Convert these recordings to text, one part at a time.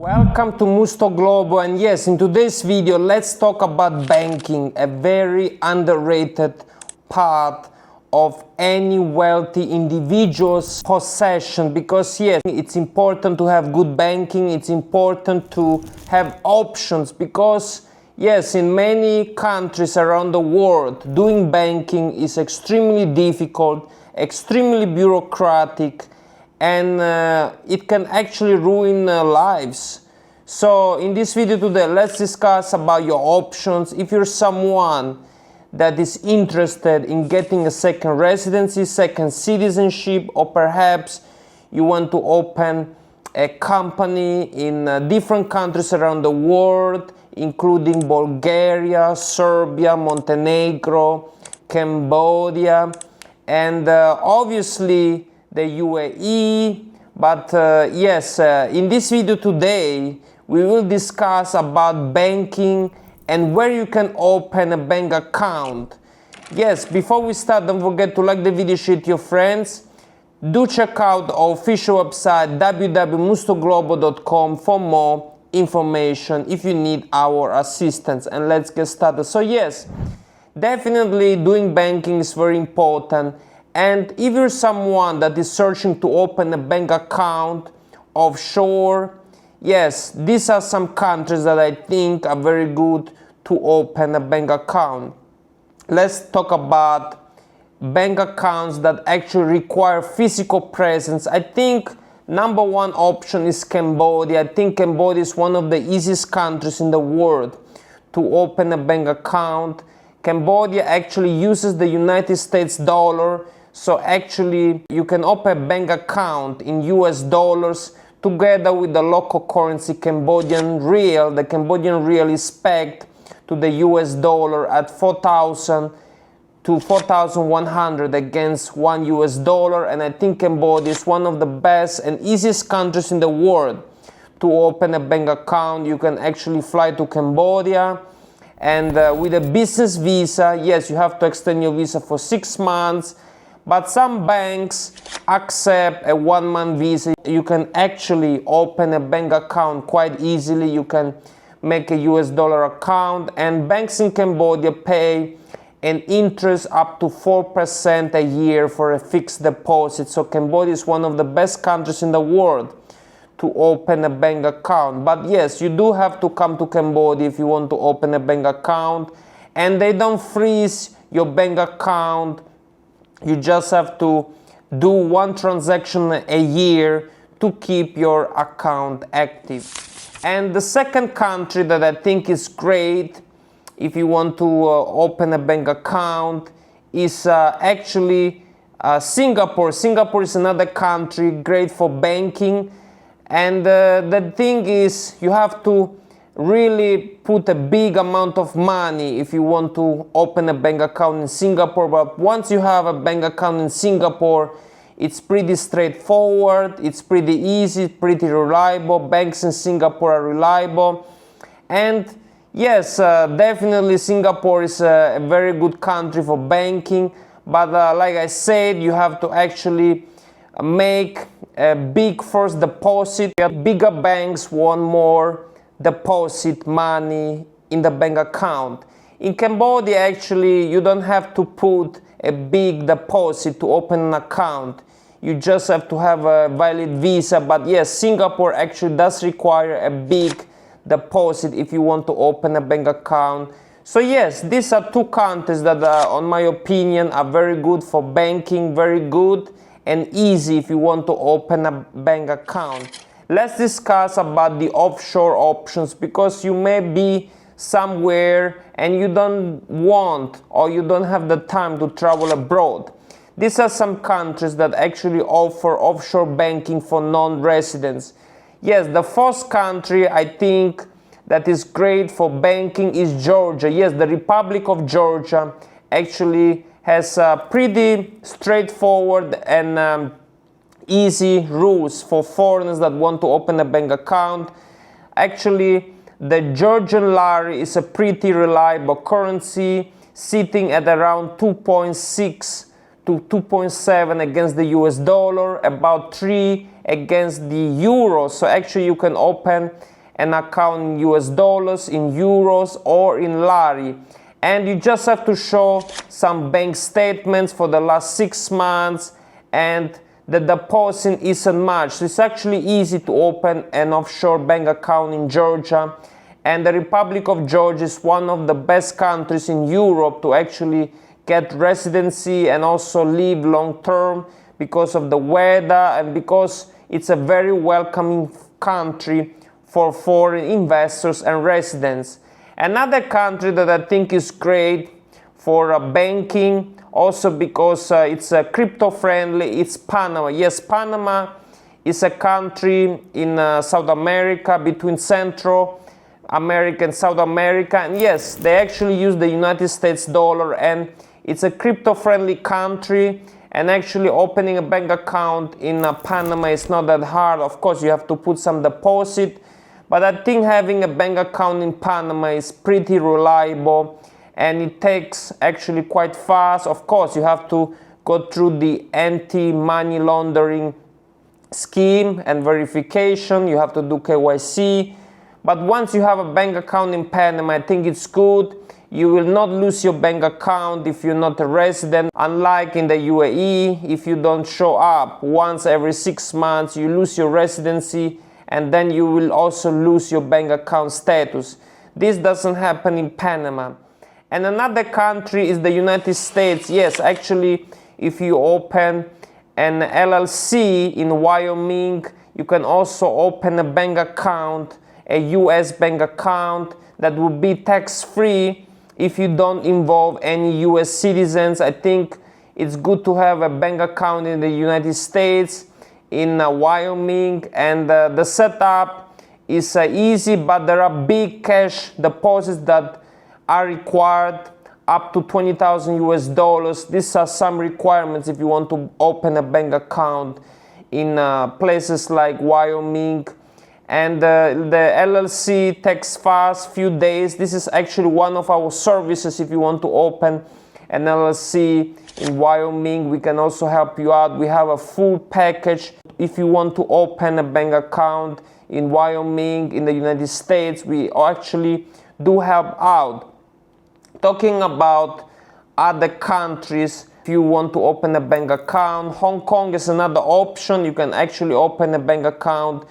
Welcome to Musto Globo, and yes, in today's video let's talk about banking, a very underrated part of any wealthy individual's possession, because yes, it's important to have good banking, it's important to have options, because yes, in many countries around the world doing banking is extremely difficult, extremely bureaucratic, and it can actually ruin lives. So in this video today, let's discuss about your options. If you're someone that is interested in getting a second residency, second citizenship, or perhaps you want to open a company in different countries around the world, including Bulgaria, Serbia, Montenegro, Cambodia, and obviously the UAE. But in this video today we will discuss about banking and where you can open a bank account. Yes, before we start, don't forget to like the video, share it to your friends. Do check out our official website www.mustoglobo.com for more information if you need our assistance. And let's get started. So yes, definitely doing banking is very important. And if you're someone that is searching to open a bank account offshore, yes, these are some countries that I think are very good to open a bank account. Let's talk about bank accounts that actually require physical presence. I think number one option is Cambodia. I think Cambodia is one of the easiest countries in the world to open a bank account. Cambodia actually uses the United States dollar. So actually you can open a bank account in US dollars together with the local currency Cambodian riel. The Cambodian riel is pegged to the US dollar at 4,000 to 4,100 against one US dollar. And I think Cambodia is one of the best and easiest countries in the world to open a bank account. You can actually fly to Cambodia, and with a business visa, yes, you have to extend your visa for 6 months. But some banks accept a 1-month visa. You can actually open a bank account quite easily. You can make a US dollar account, and banks in Cambodia pay an interest up to 4% a year for a fixed deposit. So Cambodia is one of the best countries in the world to open a bank account. But yes, you do have to come to Cambodia if you want to open a bank account, and they don't freeze your bank account. You just have to do 1 transaction a year to keep your account active. And the second country that I think is great if you want to open a bank account is actually Singapore. Singapore is another country great for banking. And the thing is, you have to really put a big amount of money if you want to open a bank account in Singapore. But once you have a bank account in Singapore, it's pretty straightforward, it's pretty easy, pretty reliable. Banks in Singapore are reliable. And yes, definitely Singapore is a very good country for banking. But like I said, you have to actually make a big first deposit. Bigger banks want more deposit money in the bank account. In Cambodia, actually, you don't have to put a big deposit to open an account. You just have to have a valid visa. But yes, Singapore actually does require a big deposit if you want to open a bank account. So yes, these are 2 countries that on my opinion are very good for banking, very good and easy if you want to open a bank account. Let's discuss about the offshore options, because you may be somewhere and you don't want or you don't have the time to travel abroad. These are some countries that actually offer offshore banking for non-residents. Yes, the first country I think that is great for banking is Georgia. Yes, the Republic of Georgia actually has pretty straightforward and easy rules for foreigners that want to open a bank account. Actually, the Georgian lari is a pretty reliable currency, sitting at around 2.6 to 2.7 against the US dollar, about 3 against the euros. So actually you can open an account in US dollars, in euros, or in lari. And you just have to show some bank statements for the last 6 months, and the deposit isn't much. So it's actually easy to open an offshore bank account in Georgia. And the Republic of Georgia is one of the best countries in Europe to actually get residency and also live long term, because of the weather and because it's a very welcoming country for foreign investors and residents. Another country that I think is great for banking, also because it's crypto friendly, it's Panama. Yes, Panama is a country in South America, between Central America and South America, and yes, they actually use the United States dollar, and it's a crypto friendly country. And actually opening a bank account in Panama is not that hard. Of course, you have to put some deposit, but I think having a bank account in Panama is pretty reliable, and it takes actually quite fast. Of course, you have to go through the anti-money laundering scheme and verification. You have to do KYC. But once you have a bank account in Panama, I think it's good. You will not lose your bank account if you're not a resident. Unlike in the UAE, if you don't show up once every 6 months, you lose your residency, and then you will also lose your bank account status. This doesn't happen in Panama. And another country is the United States. Yes, actually, if you open an LLC in Wyoming, you can also open a bank account, a US bank account that will be tax-free if you don't involve any US citizens. I think it's good to have a bank account in the United States, in Wyoming, and the setup is easy, but there are big cash deposits that are required, up to 20,000 US dollars. These are some requirements if you want to open a bank account in places like Wyoming. And the LLC takes fast, few days. This is actually one of our services. If you want to open an LLC in Wyoming, we can also help you out. We have a full package. If you want to open a bank account in Wyoming, in the United States, we actually do help out. Talking about other countries, if you want to open a bank account, Hong Kong is another option. You can actually open a bank account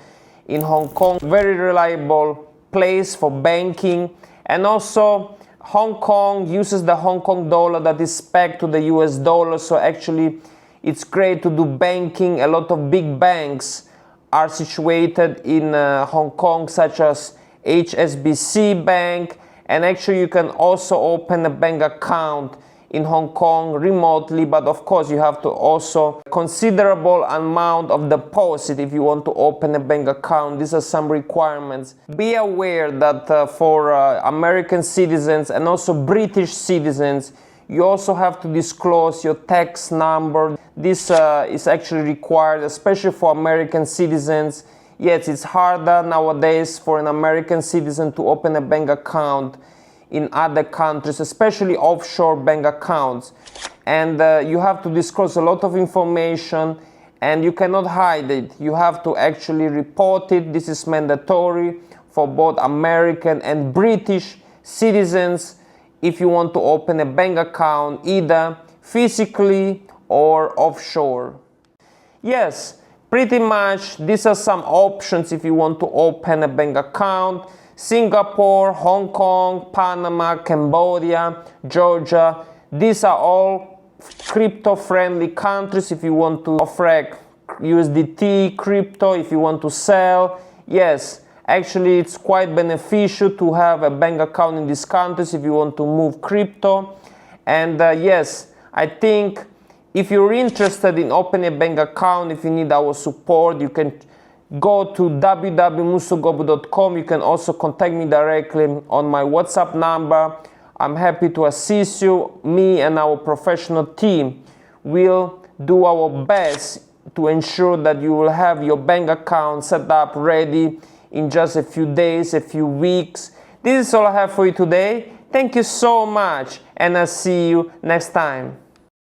in Hong Kong. Very reliable place for banking. And also Hong Kong uses the Hong Kong dollar that is pegged to the US dollar, so actually it's great to do banking. A lot of big banks are situated in Hong Kong, such as HSBC Bank, and actually you can also open a bank account in Hong Kong remotely, but of course you have to also considerable amount of deposit if you want to open a bank account. These are some requirements. Be aware that for American citizens and also British citizens, you also have to disclose your tax number. This is actually required, especially for American citizens. Yes, it's harder nowadays for an American citizen to open a bank account in other countries, especially offshore bank accounts. And you have to disclose a lot of information, and you cannot hide it. You have to actually report it. This is mandatory for both American and British citizens if you want to open a bank account, either physically or offshore. Yes, pretty much these are some options if you want to open a bank account. Singapore, Hong Kong, Panama, Cambodia, Georgia, these are all crypto-friendly countries if you want to offer USDT, crypto, if you want to sell. Yes, actually it's quite beneficial to have a bank account in these countries if you want to move crypto. And yes, I think if you're interested in opening a bank account, if you need our support, you can go to www.musogobu.com. You can also contact me directly on my WhatsApp number. I'm happy to assist you. Me and our professional team will do our best to ensure that you will have your bank account set up ready in just a few days, a few weeks. This is all I have for you today. Thank you so much, and I'll see you next time.